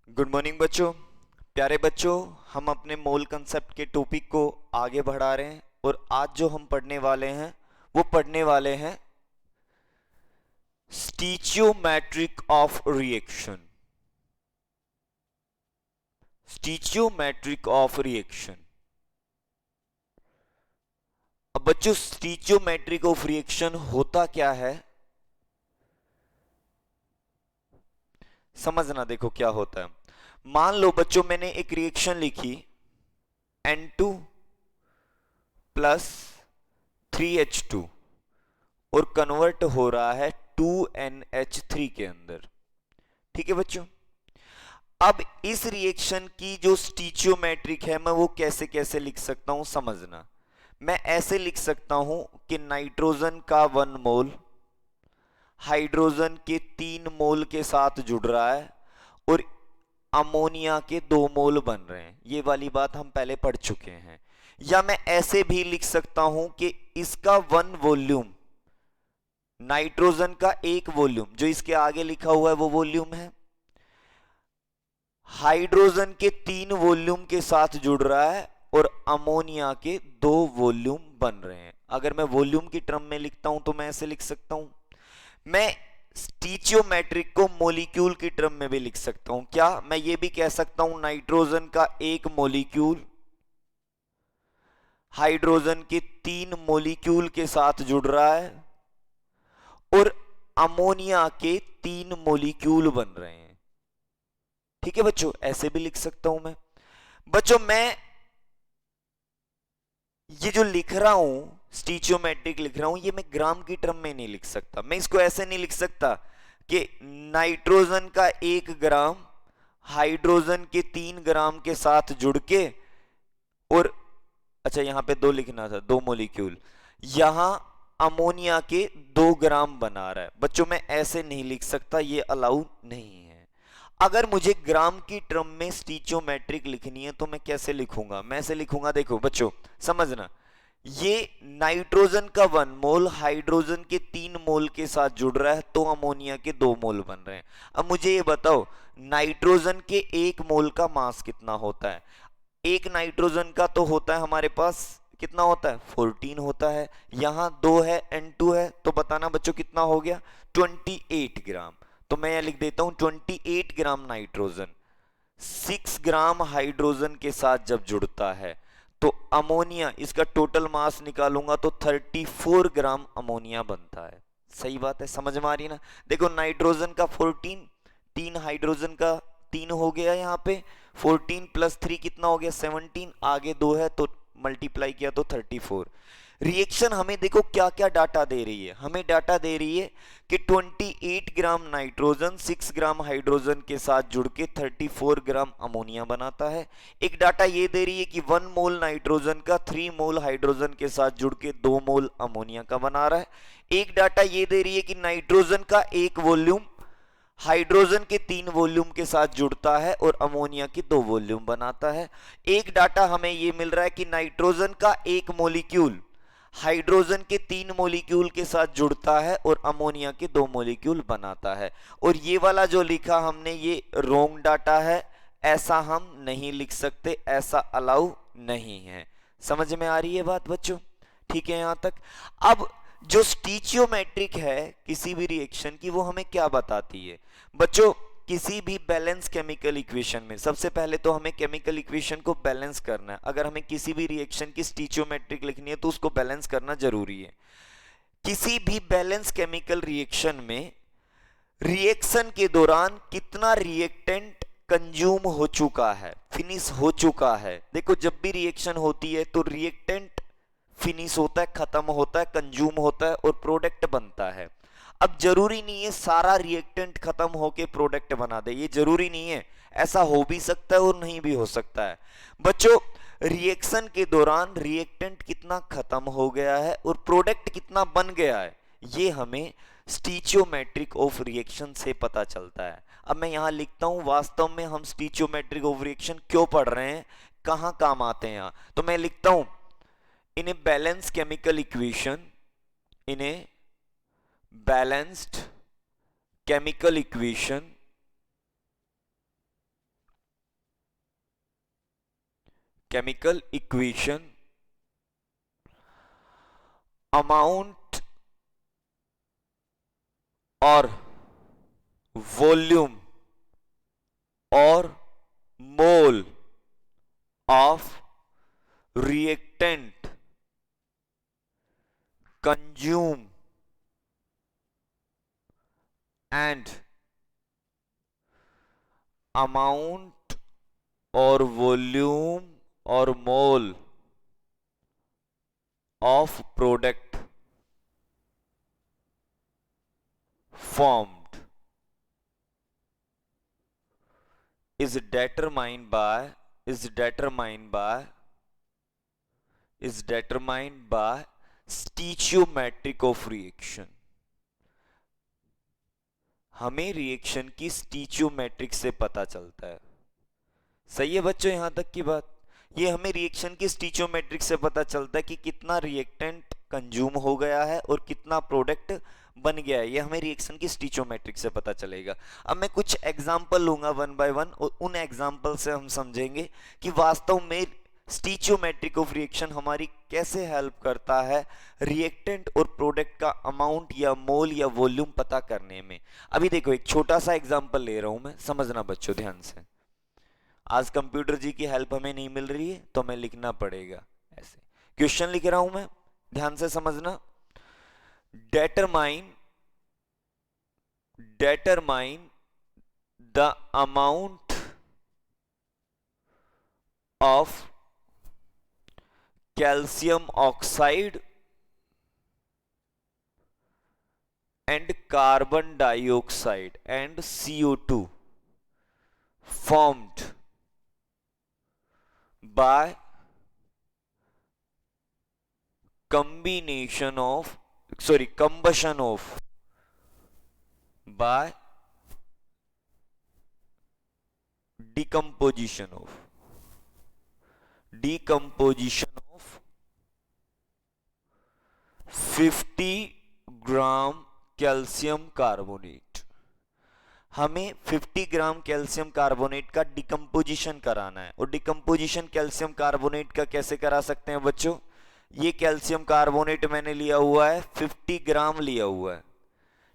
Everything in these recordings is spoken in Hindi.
गुड मॉर्निंग बच्चों। प्यारे बच्चों, हम अपने मोल कंसेप्ट के टॉपिक को आगे बढ़ा रहे हैं और आज जो हम पढ़ने वाले हैं वो पढ़ने वाले हैं stoichiometric of reaction. Stoichiometric of reaction. अब बच्चों, स्टीचियोमेट्रिक ऑफ रिएक्शन होता क्या है समझना। देखो क्या होता है। मान लो बच्चों, मैंने एक रिएक्शन लिखी N2 प्लस 3H2 और कन्वर्ट हो रहा है 2NH3 के अंदर। ठीक है बच्चों। अब इस रिएक्शन की जो स्टीचियोमेट्रिक है मैं वो कैसे कैसे लिख सकता हूं समझना। मैं ऐसे लिख सकता हूं कि नाइट्रोजन का 1 मोल हाइड्रोजन के 3 मोल के साथ जुड़ रहा है और अमोनिया के 2 मोल बन रहे हैं। ये वाली बात हम पहले पढ़ चुके हैं। या मैं ऐसे भी लिख सकता हूं कि इसका 1 वॉल्यूम, नाइट्रोजन का 1 वॉल्यूम जो इसके आगे लिखा हुआ है वो वॉल्यूम है, हाइड्रोजन के 3 वॉल्यूम के साथ जुड़ रहा है और अमोनिया के 2 वॉल्यूम बन रहे हैं। अगर मैं वॉल्यूम की टर्म में लिखता हूं तो मैं ऐसे लिख सकता हूं। मैं स्टीचियोमेट्रिक को मॉलिक्यूल की टर्म में भी लिख सकता हूं। क्या मैं ये भी कह सकता हूं नाइट्रोजन का 1 मॉलिक्यूल हाइड्रोजन के 3 मॉलिक्यूल के साथ जुड़ रहा है और अमोनिया के 3 मॉलिक्यूल बन रहे हैं। ठीक है बच्चों, ऐसे भी लिख सकता हूं मैं। बच्चों, मैं ये जो लिख रहा हूं स्टीचियोमेट्रिक लिख रहा हूं, ये मैं ग्राम की टर्म में नहीं लिख सकता। मैं इसको ऐसे नहीं लिख सकता कि नाइट्रोजन का 1 ग्राम हाइड्रोजन के 3 ग्राम के साथ जुड़ के और अच्छा यहां पे 2 लिखना था, 2 मॉलिक्यूल, यहां अमोनिया के 2 ग्राम बना रहा है। बच्चों मैं ऐसे नहीं लिख सकता, ये अलाउ नहीं है। अगर मुझे ग्राम की टर्म में स्टीचियोमेट्रिक लिखनी है तो मैं कैसे लिखूंगा? मैं ऐसे लिखूंगा, देखो बच्चों समझना। ये नाइट्रोजन का 1 मोल हाइड्रोजन के 3 मोल के साथ जुड़ रहा है तो अमोनिया के 2 मोल बन रहे हैं। अब मुझे ये बताओ, नाइट्रोजन के 1 मोल का मास कितना होता है? एक नाइट्रोजन का तो होता है हमारे पास, कितना होता है? 14 होता है। यहां 2 है N2 है, तो बताना बच्चों कितना हो गया? 28 ग्राम। तो मैं यह लिख देता हूं 28 ग्राम नाइट्रोजन 6 ग्राम हाइड्रोजन के साथ जब जुड़ता है तो अमोनिया, इसका टोटल मास निकालूंगा तो 34 ग्राम अमोनिया बनता है। सही बात है, समझ में आ रही है ना? देखो नाइट्रोजन का 14, 3 हाइड्रोजन का 3 हो गया, यहाँ पे 14 प्लस 3 कितना हो गया? 17, आगे 2 है तो मल्टीप्लाई किया तो 34। रिएक्शन हमें देखो क्या क्या डाटा दे रही है। हमें डाटा दे रही है कि 28 ग्राम नाइट्रोजन 6 ग्राम हाइड्रोजन के साथ जुड़ के 34 ग्राम अमोनिया बनाता है। एक डाटा ये दे रही है कि 1 मोल नाइट्रोजन का 3 मोल हाइड्रोजन के साथ जुड़ के 2 मोल अमोनिया का बना रहा है। एक डाटा ये दे रही है कि नाइट्रोजन का 1 वॉल्यूम हाइड्रोजन के 3 वॉल्यूम के साथ जुड़ता है और अमोनिया के 2 वॉल्यूम बनाता है। एक डाटा हमें यह मिल रहा है कि नाइट्रोजन का 1 मॉलिक्यूल हाइड्रोजन के 3 मॉलिक्यूल के साथ जुड़ता है और अमोनिया के 2 मॉलिक्यूल बनाता है। और ये वाला जो लिखा हमने ये रॉन्ग डाटा है, ऐसा हम नहीं लिख सकते, ऐसा अलाउ नहीं है। समझ में आ रही है बात बच्चों? ठीक है यहां तक। अब जो स्टीचियोमेट्रिक है किसी भी रिएक्शन की, वो हमें क्या बताती है बच्चों? किसी भी बैलेंस केमिकल इक्वेशन में सबसे पहले तो हमें केमिकल इक्वेशन को बैलेंस करना है। अगर हमें किसी भी रिएक्शन की स्टीचियोमेट्रिक लिखनी है तो उसको बैलेंस करना जरूरी है। किसी भी बैलेंस केमिकल रिएक्शन में रिएक्शन के दौरान कितना रिएक्टेंट कंज्यूम हो चुका है, फिनिश हो चुका है। देखो जब भी रिएक्शन होती है तो रिएक्टेंट फिनिश होता है, खत्म होता है, कंज्यूम होता है और प्रोडक्ट बनता है। अब जरूरी नहीं है सारा रिएक्टेंट खत्म होके प्रोडक्ट बना दे, ये जरूरी नहीं है। ऐसा हो भी सकता है और नहीं भी हो सकता है। बच्चों रिएक्शन के दौरान रिएक्टेंट कितना खत्म हो गया है और प्रोडक्ट कितना बन गया है, ये हमें स्टीचियोमेट्रिक ऑफ रिएक्शन से पता चलता है। अब मैं यहां लिखता हूं वास्तव में हम स्टीचियोमेट्रिक ऑफ रिएक्शन क्यों पढ़ रहे हैं, कहां काम आते हैं यहां। तो मैं लिखता हूं in a balanced chemical equation, in a balanced chemical equation, chemical equation amount और वॉल्यूम और mole of reactant consume and amount और वॉल्यूम और मोल of product formed is determined by stoichiometric of reaction. हमें रिएक्शन की स्टीचियोमेट्रिक से पता चलता है। सही है बच्चों, यहां तक की बात। ये हमें रिएक्शन की स्टीचियोमेट्रिक से पता चलता है कि कितना रिएक्टेंट कंज्यूम हो गया है और कितना प्रोडक्ट बन गया है। ये हमें रिएक्शन की स्टीचियोमेट्रिक से पता चलेगा। अब मैं कुछ एग्जांपल लूंगा वन बाय वन और उन एग्जांपल से हम समझेंगे कि वास्तव में स्टीचियोमेट्रिक ऑफ रिएक्शन हमारी कैसे हेल्प करता है रिएक्टेंट और प्रोडक्ट का अमाउंट या मोल या वॉल्यूम पता करने में। अभी देखो एक छोटा सा एग्जांपल ले रहा हूं मैं, समझना बच्चों ध्यान से। आज कंप्यूटर जी की हेल्प हमें नहीं मिल रही है तो हमें लिखना पड़ेगा ऐसे। क्वेश्चन लिख रहा हूं मैं, ध्यान से समझना। determine the amount of calcium oxide and carbon dioxide and CO2 formed by combustion of by decomposition of 50 gram calcium carbonate. हमें 50 ग्राम कैल्शियम कार्बोनेट का डिकम्पोजिशन कराना है। और डिकम्पोजिशन कैल्शियम कार्बोनेट का कैसे करा सकते हैं बच्चों? ये कैल्शियम कार्बोनेट मैंने लिया हुआ है, 50 ग्राम लिया हुआ है,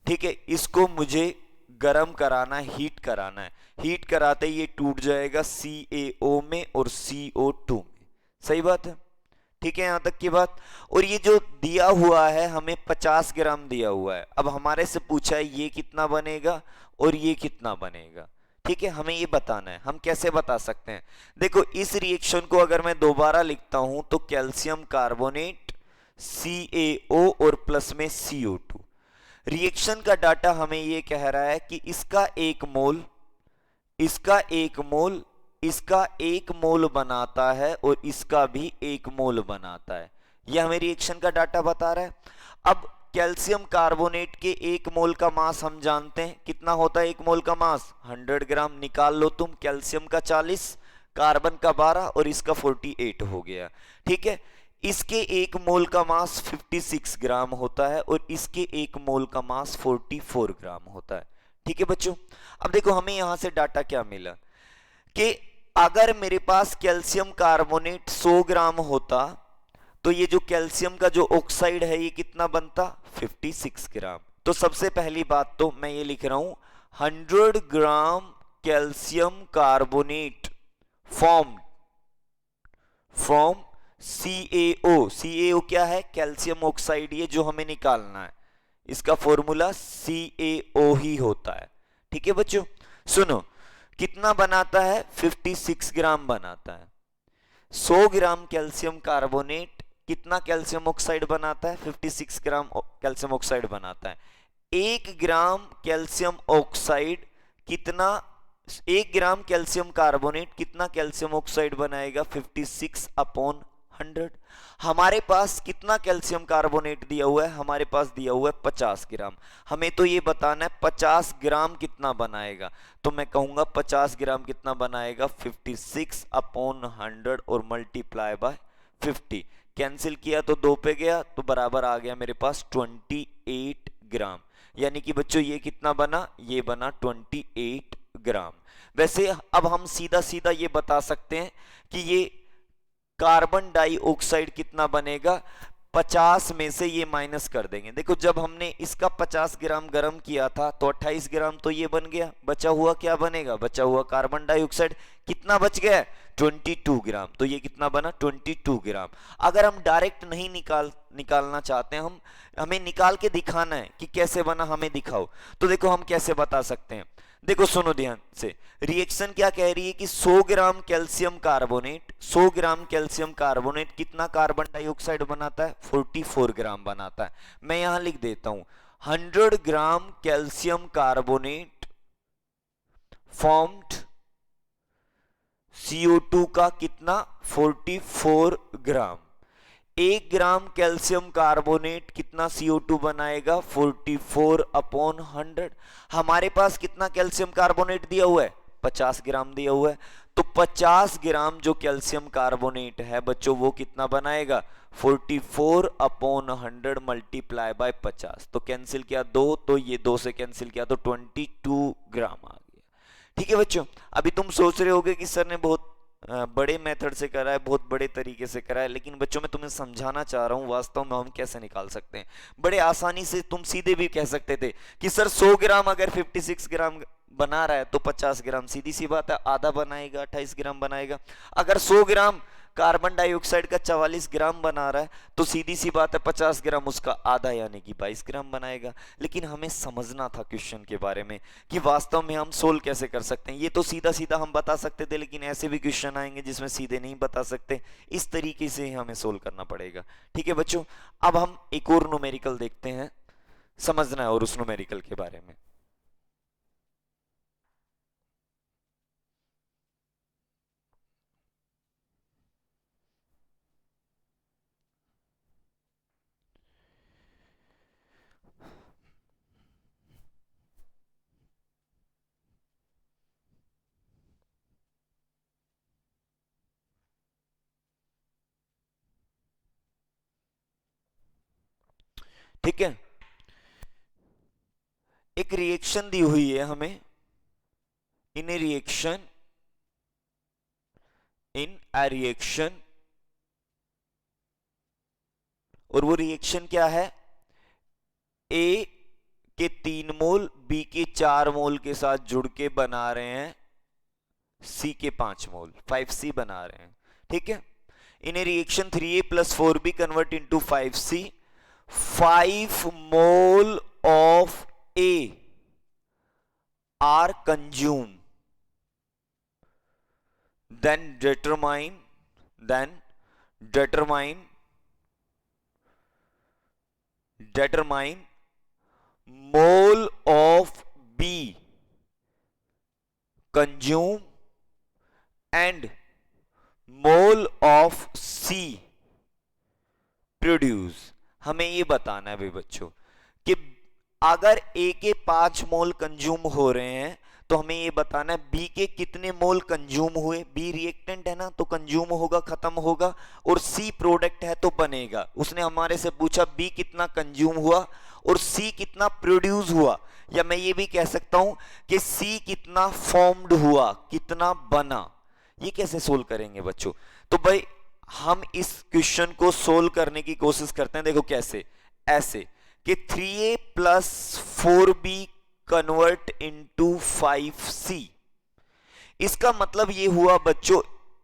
ठीक है। इसको मुझे गर्म कराना है, हीट कराना है। हीट कराते ही ये टूट जाएगा CaO में और CO2 में। सही बात है, ठीक है, यहां तक की बात। और ये जो दिया हुआ है हमें 50 ग्राम दिया हुआ है। अब हमारे से पूछा है ये कितना बनेगा और ये कितना बनेगा, ठीक है, हमें ये बताना है। हम कैसे बता सकते हैं? देखो इस रिएक्शन को अगर मैं दोबारा लिखता हूं तो कैल्शियम कार्बोनेट CaO और प्लस में CO2। रिएक्शन का डाटा हमें ये कह रहा है कि इसका एक मोल इसका एक मोल बनाता है और इसका भी एक मोल बनाता है। यह हमें रिएक्शन का डाटा बता रहा है। अब कैल्शियम कार्बोनेट के एक मोल का मास हम जानते हैं कितना होता है। एक मोल का मास 100 ग्राम। निकाल लो तुम, कैल्शियम का 40, कार्बन का 12 और इसका 48 हो गया, ठीक है। इसके एक मोल का मास 56 ग्राम होता है और इसके एक मोल का मास 44 ग्राम होता है, ठीक है बच्चों। अब देखो हमें यहां से डाटा क्या मिला कि अगर मेरे पास कैल्शियम कार्बोनेट 100 ग्राम होता तो ये जो कैल्शियम का जो ऑक्साइड है ये कितना बनता? 56 ग्राम। तो सबसे पहली बात तो मैं ये लिख रहा हूं 100 ग्राम कैल्शियम कार्बोनेट फ्रॉम CaO क्या है? कैल्शियम ऑक्साइड, ये जो हमें निकालना है इसका फॉर्मूला CaO ही होता है, ठीक है बच्चों। सुनो कितना बनाता है? 56 ग्राम बनाता है। 100 ग्राम कैल्शियम कार्बोनेट कितना कैल्शियम ऑक्साइड बनाता है? 56 ग्राम कैल्शियम ऑक्साइड बनाता है। 1 ग्राम कैल्शियम ऑक्साइड कितना, 1 ग्राम कैल्शियम कार्बोनेट कितना कैल्शियम ऑक्साइड बनाएगा? 56/100। हमारे पास कितना कैल्शियम कार्बोनेट दिया हुआ है? हमारे पास दिया हुआ है 50 ग्राम। हमें तो ये बताना है 50 ग्राम कितना बनाएगा। तो मैं कहूंगा 50 ग्राम कितना बनाएगा? 56/100 और मल्टीप्लाई बाय 50। कैंसिल किया तो 2 पे गया तो बराबर आ गया मेरे पास 28 ग्राम। यानी कि बच्चों ये कितना बना? ये बना 28 ग्राम। वैसे अब हम सीधा सीधा ये बता सकते हैं कि ये कार्बन डाइऑक्साइड कितना बनेगा, 50 में से ये माइनस कर देंगे। देखो जब हमने इसका 50 ग्राम गर्म किया था तो 28 ग्राम तो ये बन गया, बचा हुआ क्या बनेगा, बचा हुआ कार्बन डाइऑक्साइड कितना बच गया, 22 ग्राम। तो ये कितना बना, 22 ग्राम। अगर हम डायरेक्ट नहीं निकालना चाहते हैं, हमें निकाल के दिखाना है कि कैसे बना, हमें दिखाओ। तो देखो हम कैसे बता सकते हैं, देखो सुनो ध्यान से। रिएक्शन क्या कह रही है कि 100 ग्राम कैल्शियम कार्बोनेट, 100 ग्राम कैल्शियम कार्बोनेट कितना कार्बन डाइऑक्साइड बनाता है, 44 ग्राम बनाता है। मैं यहां लिख देता हूं 100 ग्राम कैल्शियम कार्बोनेट फॉर्म्ड CO2 का कितना, 44 ग्राम। 1 ग्राम कैल्शियम कार्बोनेट कितना CO2 बनाएगा, 44 अपॉन 100। हमारे पास कितना कैल्शियम कार्बोनेट दिया हुआ है, 50 ग्राम दिया हुआ है। तो 50 ग्राम जो कैल्शियम कार्बोनेट है बच्चों वो कितना बनाएगा, 44 अपॉन 100 मल्टीप्लाई बाय 50। तो कैंसिल किया 2, तो ये 2 से कैंसिल किया तो 22 ग्राम आ गया। ठीक है बच्चों, अभी तुम सोच रहे होगे कि सर ने बहुत बड़े मेथड से करा है, बहुत बड़े तरीके से करा है, लेकिन बच्चों मैं तुम्हें समझाना चाह रहा हूं वास्तव में हम कैसे निकाल सकते हैं। बड़े आसानी से तुम सीधे भी कह सकते थे कि सर 100 ग्राम अगर 56 ग्राम बना रहा है तो 50 ग्राम, सीधी सी बात है, आधा बनाएगा, 28 ग्राम बनाएगा। अगर 100 ग्राम कार्बन डाइऑक्साइड का 44 ग्राम बना रहा है तो सीधी सी बात है 50 ग्राम उसका आधा यानी कि 22 ग्राम बनाएगा। लेकिन हमें समझना था क्वेश्चन के बारे में कि वास्तव में हम सोल्व कैसे कर सकते हैं। ये तो सीधा सीधा हम बता सकते थे, लेकिन ऐसे भी क्वेश्चन आएंगे जिसमें सीधे नहीं बता सकते, इस तरीके से हमें सोल्व करना पड़ेगा। ठीक है बच्चों, अब हम एक और न्यूमेरिकल देखते हैं, समझना है और उस न्यूमेरिकल के बारे में। ठीक है, एक रिएक्शन दी हुई है हमें, इन a reaction, in a reaction, और वो रिएक्शन क्या है, ए के 3 मोल बी के 4 मोल के साथ जुड़ के बना रहे हैं सी के 5 मोल, 5C बना रहे हैं। ठीक है, in a reaction 3A plus 4B convert into 5C, 5 mole of A are consumed, then determine mole of B consume and mole of C produce. हमें ये बताना है भाई बच्चों कि अगर A के 5 मोल कंज्यूम हो रहे हैं तो हमें ये बताना है B के कितने मोल कंज्यूम हुए। B रिएक्टेंट है ना, तो कंज्यूम होगा, खत्म होगा, और C प्रोडक्ट है तो बनेगा। उसने हमारे से पूछा B कितना कंज्यूम हुआ और C कितना प्रोड्यूस हुआ, या मैं ये भी कह सकता हूं कि C कितना फॉर्म्ड हुआ, कितना बना। ये कैसे सोल्व करेंगे बच्चों, तो भाई हम इस क्वेश्चन को सोल्व करने की कोशिश करते हैं। देखो कैसे, ऐसे कि 3A plus 4B convert into 5C। इसका मतलब ये हुआ बच्चों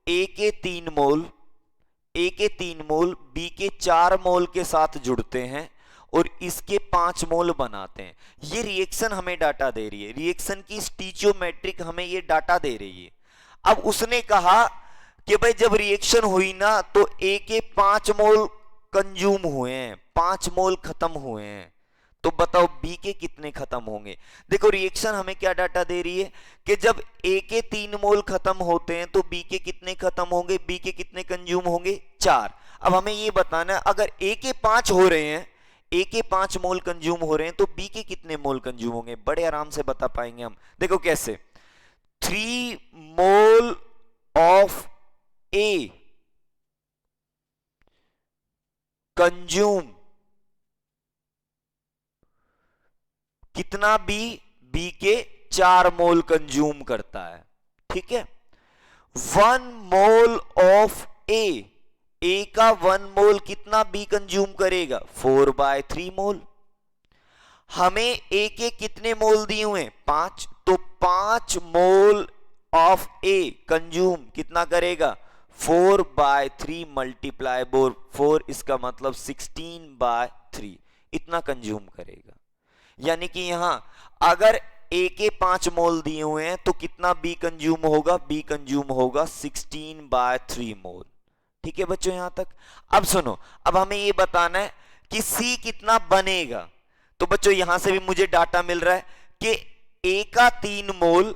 A के 3 मोल B के 4 मोल के साथ जुड़ते हैं और इसके 5 मोल बनाते हैं। ये रिएक्शन हमें डाटा दे रही है, रिएक्शन की स्टीचियोमेट्रिक हमें ये डाटा दे रही है। अब उसने कहा कि भाई जब रिएक्शन हुई ना तो A के 5 मोल कंज्यूम हुए हैं, 5 मोल खत्म हुए हैं, तो बताओ B के कितने खत्म होंगे। देखो रिएक्शन हमें क्या डाटा दे रही है कि जब A के 3 मोल खत्म होते हैं तो B के कितने खत्म होंगे, B के कितने कंज्यूम होंगे, 4। अब हमें ये बताना है अगर A के 5 हो रहे हैं, A के 5 मोल कंज्यूम हो रहे हैं तो B के कितने मोल कंज्यूम होंगे। बड़े आराम से बता पाएंगे हम। देखो कैसे, 3 मोल ऑफ A कंज्यूम कितना B के 4 मोल कंज्यूम करता है। ठीक है, 1 मोल ऑफ A ए का 1 मोल कितना बी कंज्यूम करेगा? 4/3 मोल। हमें ए के कितने मोल दिए हुए हैं? 5, तो 5 मोल ऑफ ए कंज्यूम कितना करेगा? 4/3 मल्टीप्लाई 4, इसका मतलब 16/3 इतना कंज्यूम करेगा। यानी कि यहां अगर ए के 5 मोल दिए हुए हैं तो कितना बी कंज्यूम होगा? बी कंज्यूम होगा 16/3 मोल। ठीक है बच्चों यहां तक? अब सुनो, अब हमें यह बताना है कि सी कितना बनेगा। तो बच्चों यहां से भी मुझे डाटा मिल रहा है कि ए का 3 मोल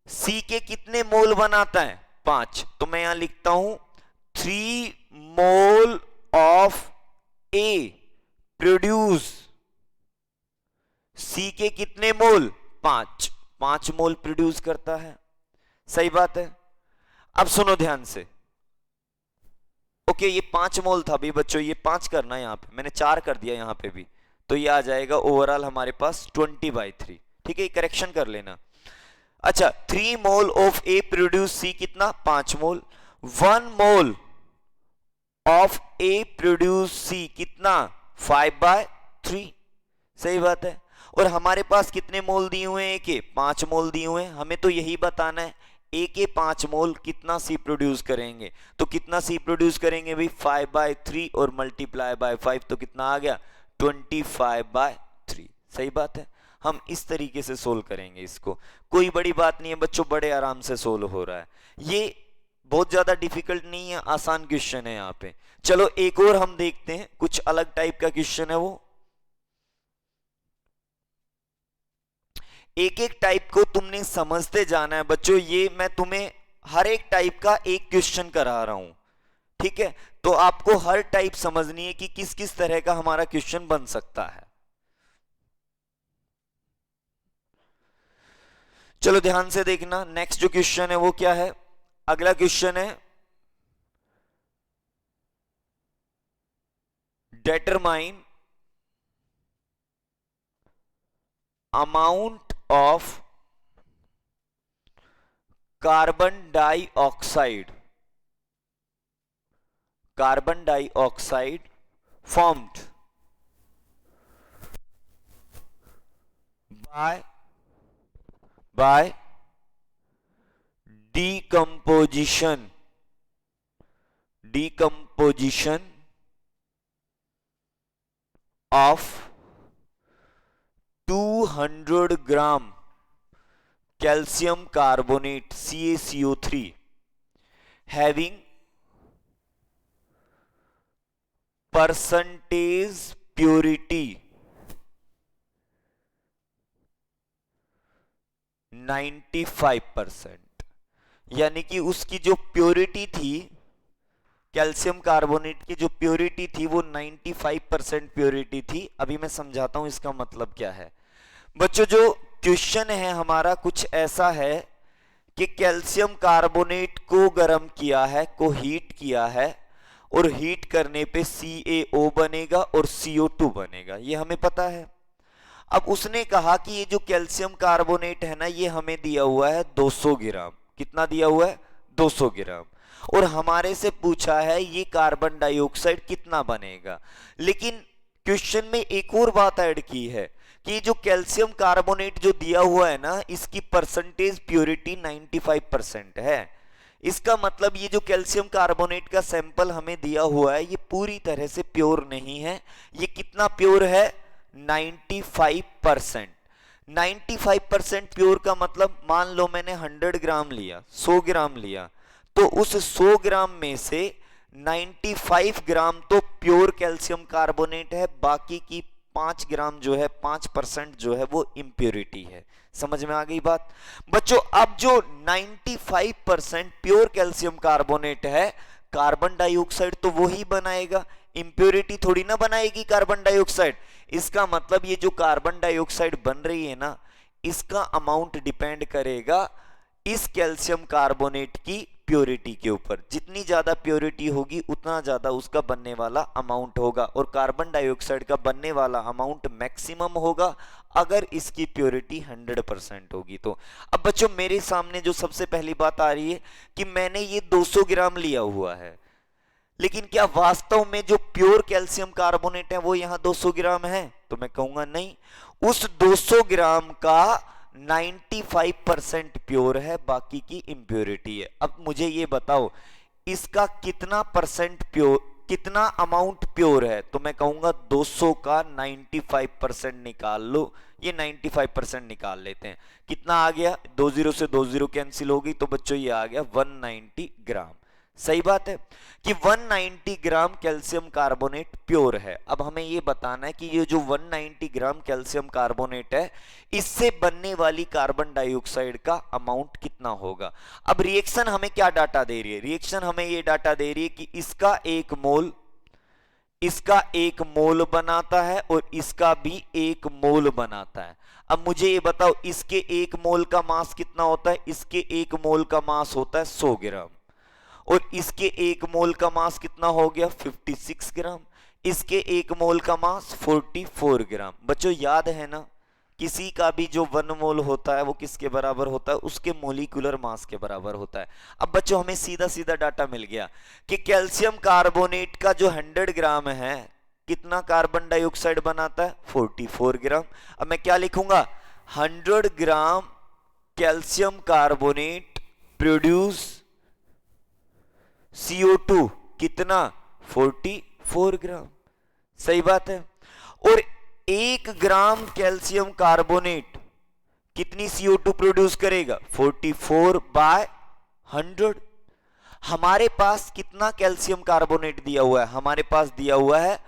सी के कितने मोल बनाता है? 5। तो मैं यहां लिखता हूं 3 मोल ऑफ ए प्रोड्यूस सी के कितने मोल? 5 मोल प्रोड्यूस करता है। सही बात है। अब सुनो ध्यान से। ओके, ये 5 मोल था भी बच्चों, ये 5 करना है, यहां पे मैंने 4 कर दिया यहां पे भी, तो ये आ जाएगा ओवरऑल हमारे पास 20/3। ठीक है, करेक्शन कर लेना। अच्छा, 3 मोल ऑफ ए प्रोड्यूस सी कितना? 5 मोल। 1 मोल ऑफ ए प्रोड्यूस सी कितना? 5/3। सही बात है। और हमारे पास कितने मोल दिए हुए हैं? ए के 5 मोल दिए हुए हैं। हमें तो यही बताना है ए के 5 मोल कितना सी प्रोड्यूस करेंगे। तो कितना सी प्रोड्यूस करेंगे भाई? 5/3 और मल्टीप्लाई बाय 5, तो कितना आ गया? 25/3। सही बात है। हम इस तरीके से सोल्व करेंगे इसको, कोई बड़ी बात नहीं है बच्चों, बड़े आराम से सोल्व हो रहा है। ये बहुत ज्यादा डिफिकल्ट नहीं है, आसान क्वेश्चन है यहाँ पे। चलो एक और हम देखते हैं, कुछ अलग टाइप का क्वेश्चन है वो। एक एक टाइप को तुमने समझते जाना है बच्चों। ये मैं तुम्हें हर एक टाइप का एक क्वेश्चन करा रहा हूं, ठीक है? तो आपको हर टाइप समझनी है कि किस किस तरह का हमारा क्वेश्चन बन सकता है। चलो ध्यान से देखना, नेक्स्ट जो क्वेश्चन है वो क्या है? अगला क्वेश्चन है determine amount of carbon dioxide formed by decomposition of 200 gram calcium carbonate CaCO3 having percentage purity 95%। यानी कि उसकी जो प्योरिटी थी, कैल्शियम कार्बोनेट की जो प्योरिटी थी वो 95% प्योरिटी थी। अभी मैं समझाता हूं इसका मतलब क्या है। बच्चों जो क्वेश्चन है हमारा कुछ ऐसा है कि कैल्शियम कार्बोनेट को गर्म किया है, को हीट किया है, और हीट करने पे CaO बनेगा और CO2 बनेगा, ये हमें पता है। अब उसने कहा कि ये जो कैल्शियम कार्बोनेट है ना, ये हमें दिया हुआ है 200 ग्राम। कितना दिया हुआ है? 200 ग्राम। और हमारे से पूछा है ये कार्बन डाइऑक्साइड कितना बनेगा। लेकिन क्वेश्चन में एक और बात ऐड की है कि जो कैल्शियम कार्बोनेट जो दिया हुआ है ना, इसकी परसेंटेज प्योरिटी 95% है। इसका मतलब ये जो कैल्शियम कार्बोनेट का सैंपल हमें दिया हुआ है ये पूरी तरह से प्योर नहीं है। ये कितना प्योर है? 95%। 95% प्योर का मतलब, मान लो मैंने 100 ग्राम लिया, 100 ग्राम लिया, तो उस 100 ग्राम में से 95 ग्राम तो प्योर कैल्शियम कार्बोनेट है, बाकी की 5 ग्राम जो है, 5% जो है वो इम्प्योरिटी है। समझ में आ गई बात बच्चों? अब जो 95% प्योर कैल्शियम कार्बोनेट है, कार्बन डाइऑक्साइड तो वो ही बनाएगा, इम्प्योरिटी थोड़ी ना बनाएगी कार्बन डाइऑक्साइड। इसका मतलब ये जो कार्बन डाइऑक्साइड बन रही है ना, इसका अमाउंट डिपेंड करेगा इस कैल्शियम कार्बोनेट की प्योरिटी के ऊपर। जितनी ज्यादा प्योरिटी होगी उतना ज्यादा उसका बनने वाला अमाउंट होगा, और कार्बन डाइऑक्साइड का बनने वाला अमाउंट मैक्सिमम होगा अगर इसकी प्योरिटी 100% होगी तो। अब बच्चों मेरे सामने जो सबसे पहली बात आ रही है कि मैंने ये 200 ग्राम लिया हुआ है, लेकिन क्या वास्तव में जो प्योर कैल्शियम कार्बोनेट है वो यहां 200 ग्राम है? तो मैं कहूंगा नहीं, उस 200 ग्राम का 95% प्योर है, बाकी की इंप्योरिटी है। अब मुझे ये बताओ इसका कितना परसेंट प्योर, कितना अमाउंट प्योर है? तो मैं कहूंगा 200 का 95% निकाल लो। ये 95% निकाल लेते हैं, कितना आ गया? 20 से 20 कैंसिल होगी, तो बच्चों ये आ गया 190 ग्राम। सही बात है कि 190 ग्राम कैल्शियम कार्बोनेट प्योर है। अब हमें ये बताना है कि ये जो 190 ग्राम कैल्शियम कार्बोनेट है, इससे बनने वाली कार्बन डाइऑक्साइड का अमाउंट कितना होगा। अब रिएक्शन हमें क्या डाटा दे रही है? रिएक्शन हमें ये डाटा दे रही है कि इसका एक मोल बनाता है और इसका भी एक मोल बनाता है। अब मुझे ये बताओ इसके एक मोल का मास कितना होता है? इसके एक मोल का मास होता है 100 ग्राम, और इसके एक मोल का मास कितना हो गया? 56 ग्राम। इसके एक मोल का मास 44 ग्राम। बच्चों याद है ना, किसी का भी जो 1 मोल होता है वो किसके बराबर होता है? उसके मोलिकुलर मास के बराबर होता है। अब बच्चों हमें सीधा सीधा डाटा मिल गया कि कैल्शियम कार्बोनेट का जो 100 ग्राम है कितना कार्बन डाइऑक्साइड बनाता है? 44 ग्राम। अब मैं क्या लिखूंगा? 100 ग्राम कैल्शियम कार्बोनेट प्रोड्यूस CO2 कितना? 44 ग्राम। सही बात है। और 1 ग्राम कैल्शियम कार्बोनेट कितनी CO2 प्रोड्यूस करेगा? 44 बाय 100। हमारे पास कितना कैल्शियम कार्बोनेट दिया हुआ है? हमारे पास दिया हुआ है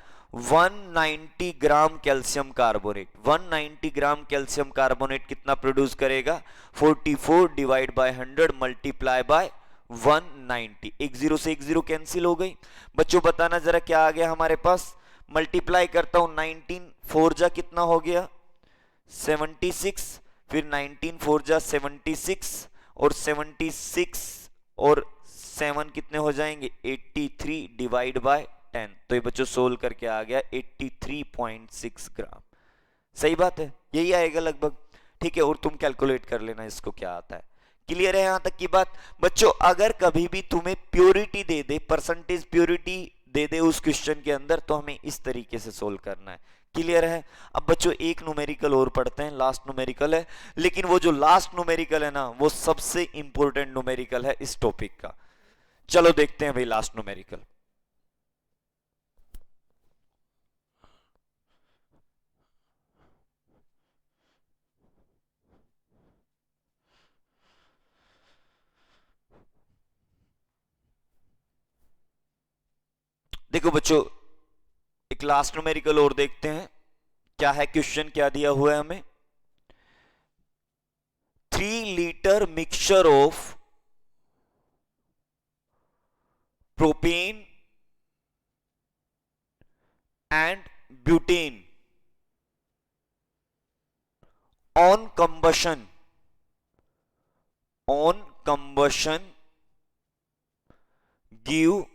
190 ग्राम कैल्शियम कार्बोनेट। 190 ग्राम कैल्शियम कार्बोनेट कितना प्रोड्यूस करेगा? 44 डिवाइड बाय 100 मल्टीप्लाई बाय 190। एक जीरो से एक जीरो कैंसिल हो गई। बच्चों बताना जरा क्या आ गया हमारे पास? मल्टीप्लाई करता हूं, 19 4 जा कितना हो गया? 76। फिर 19 4 जा 76, और 76 और 7 कितने हो जाएंगे? 83 डिवाइड बाय 10। तो ये बच्चों सोल्व करके आ गया 83.6 ग्राम। सही बात है, यही आएगा लगभग। ठीक है, और तुम कैलकुलेट कर लेना इसको क्या आता है। क्लियर है यहां तक की बात? बच्चों अगर कभी भी तुम्हें प्योरिटी दे दे, परसेंटेज प्योरिटी दे दे उस क्वेश्चन के अंदर, तो हमें इस तरीके से सोल्व करना है। क्लियर है? अब बच्चों एक न्यूमेरिकल और पढ़ते हैं, लास्ट न्यूमेरिकल है, लेकिन वो जो लास्ट न्यूमेरिकल है ना, वो सबसे इंपॉर्टेंट न्यूमेरिकल है इस टॉपिक का। चलो देखते हैं भाई लास्ट न्यूमेरिकल। देखो बच्चों एक लास्ट न्यूमेरिकल और देखते हैं क्या है क्वेश्चन, क्या दिया हुआ है हमें। 3 litre mixture of propane and butane on combustion give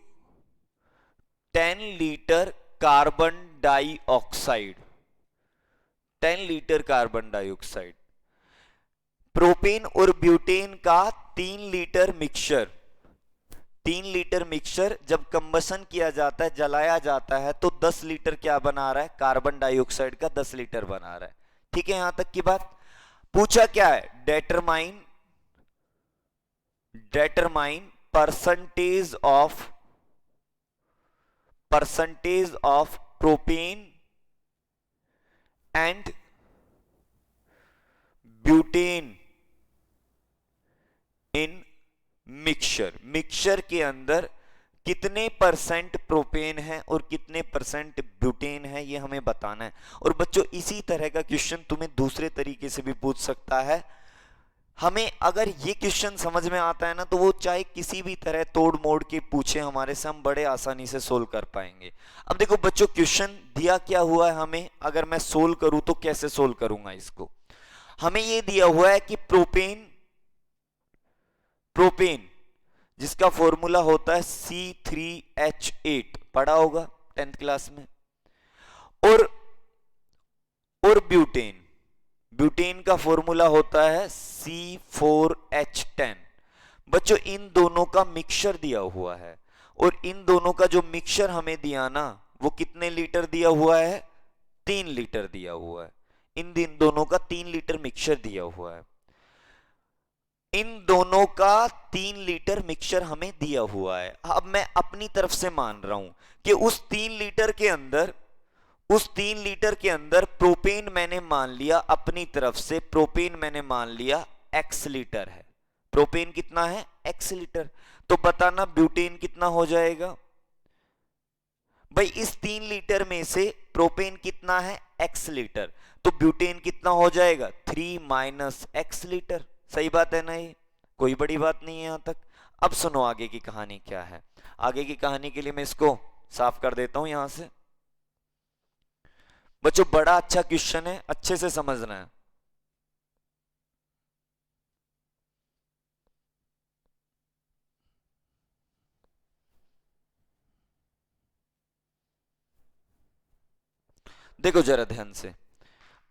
10 litre carbon dioxide. 10 litre carbon dioxide. Propane और ब्यूटेन का 3 लीटर मिक्सचर, 3 लीटर मिक्सचर जब कंबसन किया जाता है, जलाया जाता है, तो 10 लीटर क्या बना रहा है? कार्बन डाइऑक्साइड का 10 लीटर बना रहा है। ठीक है, यहां तक की बात। पूछा क्या है? Determine percentage of propane and butane in mixture के अंदर कितने परसेंट प्रोपेन है और कितने परसेंट ब्यूटेन है, ये हमें बताना है। और बच्चों इसी तरह का क्वेश्चन तुम्हें दूसरे तरीके से भी पूछ सकता है। हमें अगर ये क्वेश्चन समझ में आता है ना, तो वो चाहे किसी भी तरह तोड़ मोड़ के पूछे हमारे से, हम बड़े आसानी से सोल्व कर पाएंगे। अब देखो बच्चों क्वेश्चन दिया क्या हुआ है हमें, अगर मैं सोल्व करूं तो कैसे सोल्व करूंगा इसको। हमें ये दिया हुआ है कि प्रोपेन जिसका फॉर्मूला होता है C3H8, पढ़ा होगा 10th क्लास में। और ब्यूटेन का फॉर्मूला होता है C4H10। बच्चों इन दोनों का मिक्सचर दिया हुआ है और इन दोनों का जो मिक्सचर हमें दिया ना वो कितने लीटर दिया हुआ है, 3 लीटर दिया हुआ है। इन दोनों का 3 लीटर मिक्सचर दिया हुआ है। इन दोनों का 3 लीटर मिक्सचर हमें दिया हुआ है। अब मैं अपनी तरफ से मान रहा हूं कि उस 3 लीटर के अंदर, उस 3 लीटर के अंदर प्रोपेन मैंने मान लिया, अपनी तरफ से प्रोपेन मैंने मान लिया x लीटर है। प्रोपेन कितना है, x लीटर। तो बताना ब्यूटेन कितना हो जाएगा भाई। इस 3 लीटर में से प्रोपेन कितना है, x लीटर, तो ब्यूटेन कितना हो जाएगा, 3 माइनस x लीटर। सही बात है ना, ये कोई बड़ी बात नहीं है यहां तक। अब सुनो आगे की कहानी क्या है। आगे की कहानी के लिए मैं इसको साफ कर देता हूं यहां से। बच्चों बड़ा अच्छा क्वेश्चन है, अच्छे से समझना है। देखो जरा ध्यान से,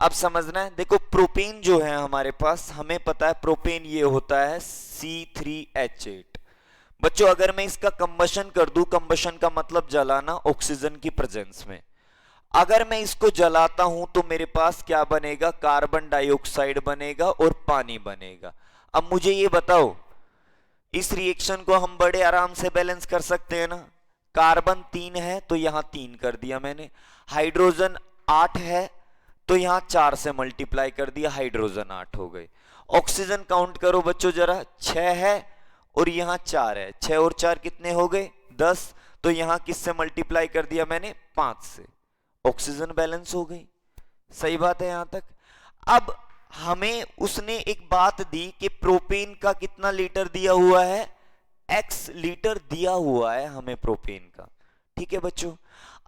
अब समझना है। देखो प्रोपेन जो है हमारे पास, हमें पता है प्रोपेन ये होता है C3H8। बच्चों अगर मैं इसका कंबशन कर दूं, कंबशन का मतलब जलाना ऑक्सीजन की प्रेजेंस में, अगर मैं इसको जलाता हूं तो मेरे पास क्या बनेगा, कार्बन डाइऑक्साइड बनेगा और पानी बनेगा। अब मुझे ये बताओ, इस रिएक्शन को हम बड़े आराम से बैलेंस कर सकते हैं ना। कार्बन 3 है तो यहां 3 कर दिया मैंने, हाइड्रोजन 8 है तो यहां 4 से मल्टीप्लाई कर दिया, हाइड्रोजन 8 हो गए। ऑक्सीजन काउंट करो बच्चों जरा, 6 है और यहां 4 है, 6 और 4 कितने हो गए, 10। तो यहां किससे मल्टीप्लाई कर दिया मैंने, 5 से। ऑक्सीजन बैलेंस हो गई। सही बात है यहां तक। अब हमें उसने एक बात दी कि प्रोपेन का कितना लीटर दिया हुआ है, x लीटर दिया हुआ है हमें प्रोपेन का। ठीक है बच्चों।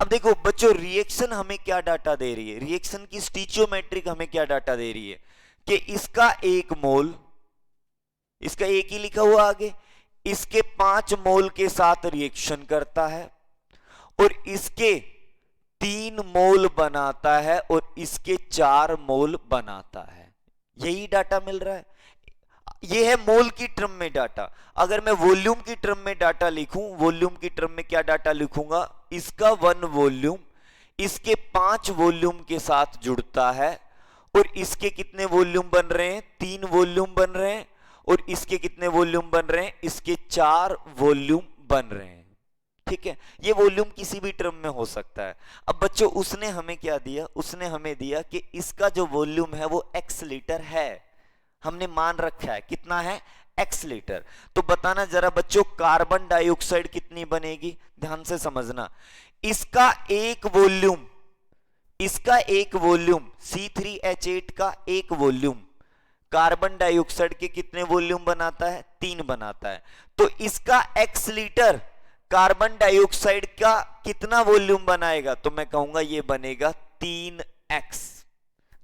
अब देखो बच्चों रिएक्शन हमें क्या डाटा दे रही है, रिएक्शन की स्टीचियोमेट्रिक हमें क्या डाटा दे रही है कि इसका 1 मोल, इसका 1 ही लिखा हुआ आगे, इसके 5 मोल के साथ रिएक्शन करता है और इसके 3 मोल बनाता है और इसके 4 मोल बनाता है। यही डाटा मिल रहा है। ये है मोल की टर्म में डाटा। अगर मैं वॉल्यूम की टर्म में डाटा लिखूं, वॉल्यूम की टर्म में क्या डाटा लिखूंगा, इसका 1 वॉल्यूम इसके 5 वॉल्यूम के साथ जुड़ता है और इसके कितने वॉल्यूम बन रहे हैं, 3 वॉल्यूम बन रहे हैं और इसके कितने वॉल्यूम बन रहे हैं, इसके 4 वॉल्यूम बन रहे हैं। ठीक है, ये वॉल्यूम किसी भी टर्म में हो सकता है। अब बच्चों उसने हमें क्या दिया, उसने हमें दिया कि इसका जो वॉल्यूम है वो x लीटर है। हमने मान रखा है कितना है, x लीटर। तो बताना जरा बच्चों कार्बन डाइऑक्साइड कितनी बनेगी, ध्यान से समझना। इसका एक वॉल्यूम, इसका एक वॉल्यूम C3H8 का एक वॉल्यूम कार्बन डाइऑक्साइड के कितने वॉल्यूम बनाता है, 3 बनाता है। तो इसका x लीटर कार्बन डाइऑक्साइड का कितना वॉल्यूम बनाएगा, तो मैं कहूंगा ये बनेगा 3x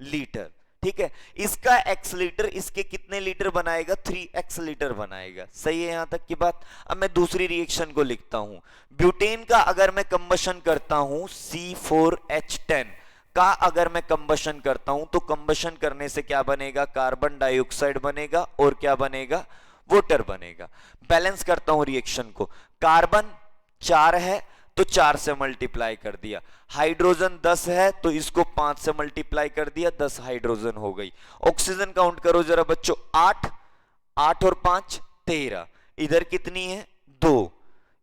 लीटर। ठीक है, इसका x लीटर इसके कितने लीटर बनाएगा, 3x लीटर बनाएगा। सही है यहां तक की बात। अब मैं दूसरी रिएक्शन को लिखता हूं। ब्यूटेन का अगर मैं कंबशन करता हूं, C4H10 का अगर मैं कंबशन करता हूं तो कंबशन करने से क्या बनेगा, कार्बन डाइऑक्साइड बनेगा और क्या बनेगा, वाटर बनेगा। बैलेंस करता हूं रिएक्शन को, कार्बन 4 है तो 4 से मल्टीप्लाई कर दिया, हाइड्रोजन 10 है तो इसको 5 से मल्टीप्लाई कर दिया, 10 हाइड्रोजन हो गई। ऑक्सीजन काउंट करो जरा बच्चों, 8, 8 और 5 13, इधर कितनी है 2,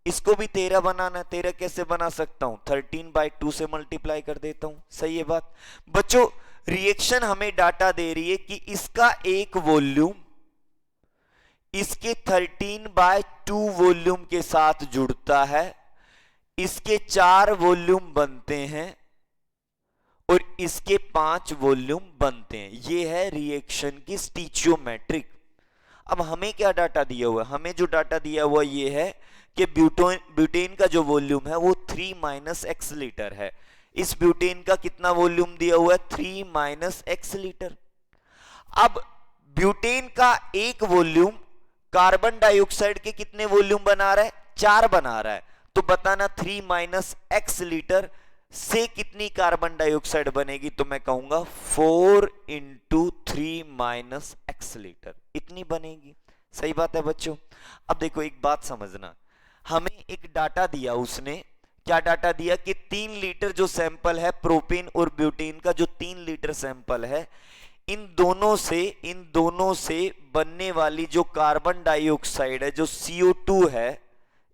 इसको भी 13 बनाना है। 13 कैसे बना सकता हूं, 13/2 से मल्टीप्लाई कर देता हूं। सही है बात। बच्चों रिएक्शन हमें डाटा दे रही है कि इसका एक वॉल्यूम इसके 13/2 वॉल्यूम के साथ जुड़ता है, इसके 4 वॉल्यूम बनते हैं और इसके 5 वॉल्यूम बनते हैं। ये है रिएक्शन की स्टीचियोमेट्रिक। अब हमें क्या डाटा दिया हुआ है, हमें जो डाटा दिया हुआ ये है कि ब्यूटेन का जो वॉल्यूम है वो 3 - x लीटर है। इस ब्यूटेन का कितना वॉल्यूम दिया हुआ है, 3 - x लीटर। अब ब्यूटेन का एक वॉल्यूम कार्बन डाइऑक्साइड के कितने वॉल्यूम बना रहा है, 4 बना रहा है। तो बताना 3 - x लीटर से कितनी कार्बन डाइऑक्साइड बनेगी, तो मैं कहूंगा 4 × 3 - x लीटर, इतनी बनेगी। सही बात है बच्चों। अब देखो एक बात समझना, हमें एक डाटा दिया उसने, क्या डाटा दिया कि 3 लीटर जो सैंपल है प्रोपेन और ब्यूटेन का, जो 3 लीटर सैंपल है, इन दोनों से बनने वाली जो कार्बन डाइऑक्साइड है, जो CO2 है,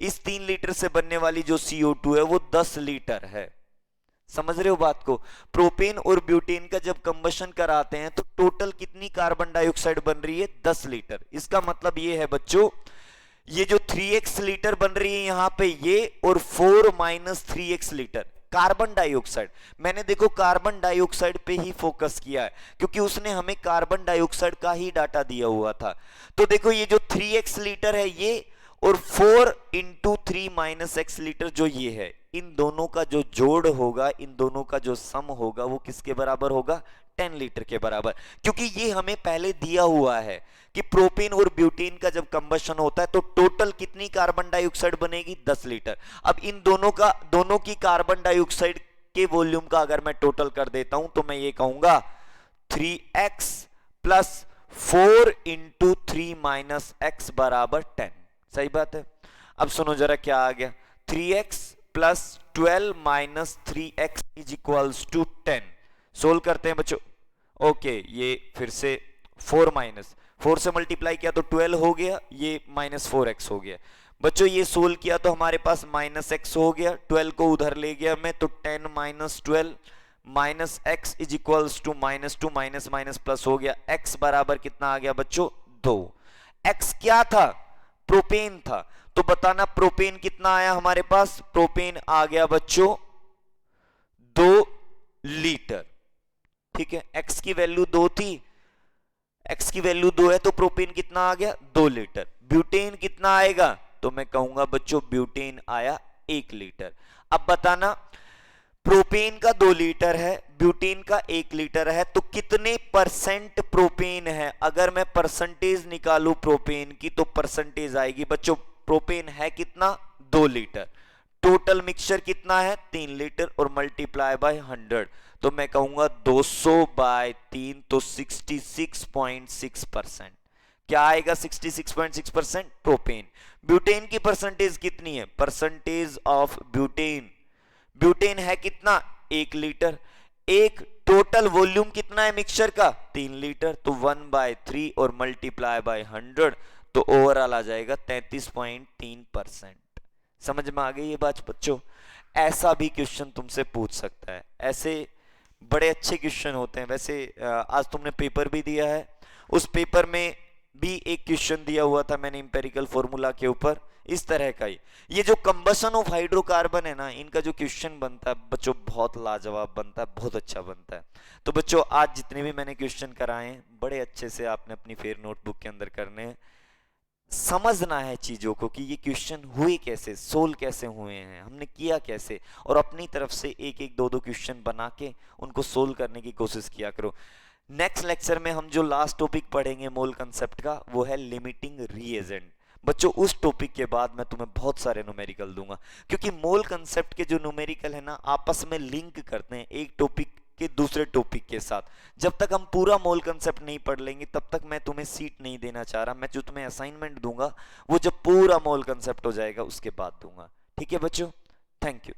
इस 3 लीटर से बनने वाली जो CO2 है वो 10 लीटर है। समझ रहे हो बात को? प्रोपेन और ब्यूटेन का जब कंबशन कराते हैं तो टोटल कितनी कार्बन डाइऑक्साइड बन रही है? 10 लीटर। इसका मतलब ये है बच्चों, ये जो 3x लीटर बन रही है यहां पे ये, और 4 - 3x लीटर कार्बन डाइऑक्साइड। मैंने देखो कार्बन डाइऑक्साइड पे ही फोकस किया है क्योंकि उसने हमें कार्बन डाइऑक्साइड का ही डाटा दिया हुआ था। तो देखो ये जो 3x लीटर है ये, और 4 × 3 - x लीटर जो ये है, इन दोनों का जो जोड़ होगा, इन दोनों का जो सम होगा वो किसके बराबर होगा? 10 लीटर के बराबर। क्योंकि ये हमें पहले दिया हुआ है कि प्रोपेन और ब्यूटेन का जब कंबशन होता है तो टोटल कितनी कार्बन डाइऑक्साइड बनेगी? 10 लीटर। अब इन दोनों की कार्बन डाइऑक्साइड के वॉल्यूम का अगर मैं टोटल कर देता हूं तो मैं ये कहूंगा 3x + 4 × 3 - x बराबर 10। सही बात है। अब सुनो जरा क्या आ गया, 3x + 12 - 3x = 10। सोल्व करते हैं बच्चों। ओके, ये फिर से 4 से मल्टीप्लाई किया तो 12 हो गया, ये -4x हो गया। बच्चों ये सोल्व किया तो हमारे पास -x हो गया, 12 को उधर ले गया मैं तो 10 - 12 -x = -2 माइनस प्लस हो गया। x बराबर कितना आ गया बच्चों? 2। x क्या था? प्रोपेन था। तो बताना प्रोपेन कितना आया हमारे पास? प्रोपेन आ गया बच्चों 2 लीटर। ठीक है, x की वैल्यू 2 थी, x की वैल्यू 2 है तो प्रोपेन कितना आ गया? 2 लीटर। ब्यूटेन कितना आएगा? तो मैं कहूंगा बच्चों ब्यूटेन आया 1 लीटर। अब बताना प्रोपेन का 2 लीटर है, ब्यूटेन का 1 लीटर है, तो कितने परसेंट प्रोपेन है? अगर मैं परसेंटेज निकालू प्रोपेन की तो परसेंटेज आएगी बच्चों, प्रोपेन है कितना? 2 लीटर। टोटल मिक्सचर कितना है? 3 लीटर, और मल्टीप्लाई बाय 100 तो मैं कहूंगा 200/3 तो 66.6%। क्या आएगा? 66.6% प्रोपेन। ब्यूटेन की परसेंटेज कितनी है? परसेंटेज ऑफ ब्यूटेन है कितना? 1 लीटर। एक टोटल वॉल्यूम कितना है मिक्सचर का? 3 लीटर, तो 1/3 और मल्टीप्लाई बाय 100 तो ओवरऑल आ जाएगा 33.3%। समझ में आ गई ये बात बच्चों? ऐसा भी क्वेश्चन तुमसे पूछ सकता है, ऐसे बड़े अच्छे क्वेश्चन होते हैं। वैसे आज तुमने पेपर भी दिया है, उस पेपर में भी एक क्वेश्चन दिया हुआ था मैंने इंपेरिकल फॉर्मूला के ऊपर, इस तरह का ही। ये जो कंबशन ऑफ हाइड्रोकार्बन है ना, इनका जो क्वेश्चन बनता है बच्चों बहुत लाजवाब बनता है, बहुत अच्छा बनता है। तो बच्चों आज जितने भी मैंने क्वेश्चन कराए हैं बड़े अच्छे से आपने अपनी फेयर नोटबुक के अंदर करने हैं। समझना है चीजों को कि ये क्वेश्चन हुए कैसे, सोल्व कैसे हुए हैं, हमने किया कैसे, और अपनी तरफ से एक एक दो दो क्वेश्चन बना के उनको सोल्व करने की कोशिश किया करो। नेक्स्ट लेक्चर में हम जो लास्ट टॉपिक पढ़ेंगे मोल कंसेप्ट का, वो है लिमिटिंग रिएजेंट। बच्चों उस टॉपिक के बाद मैं तुम्हें बहुत सारे न्यूमेरिकल दूंगा, क्योंकि मोल कंसेप्ट के जो न्यूमेरिकल है ना आपस में लिंक करते हैं एक टॉपिक के दूसरे टॉपिक के साथ। जब तक हम पूरा मोल कंसेप्ट नहीं पढ़ लेंगे तब तक मैं तुम्हें सीट नहीं देना चाह रहा। मैं जो तुम्हें असाइनमेंट दूंगा वो जब पूरा मोल कंसेप्ट हो जाएगा उसके बाद दूंगा। ठीक है बच्चों, थैंक यू।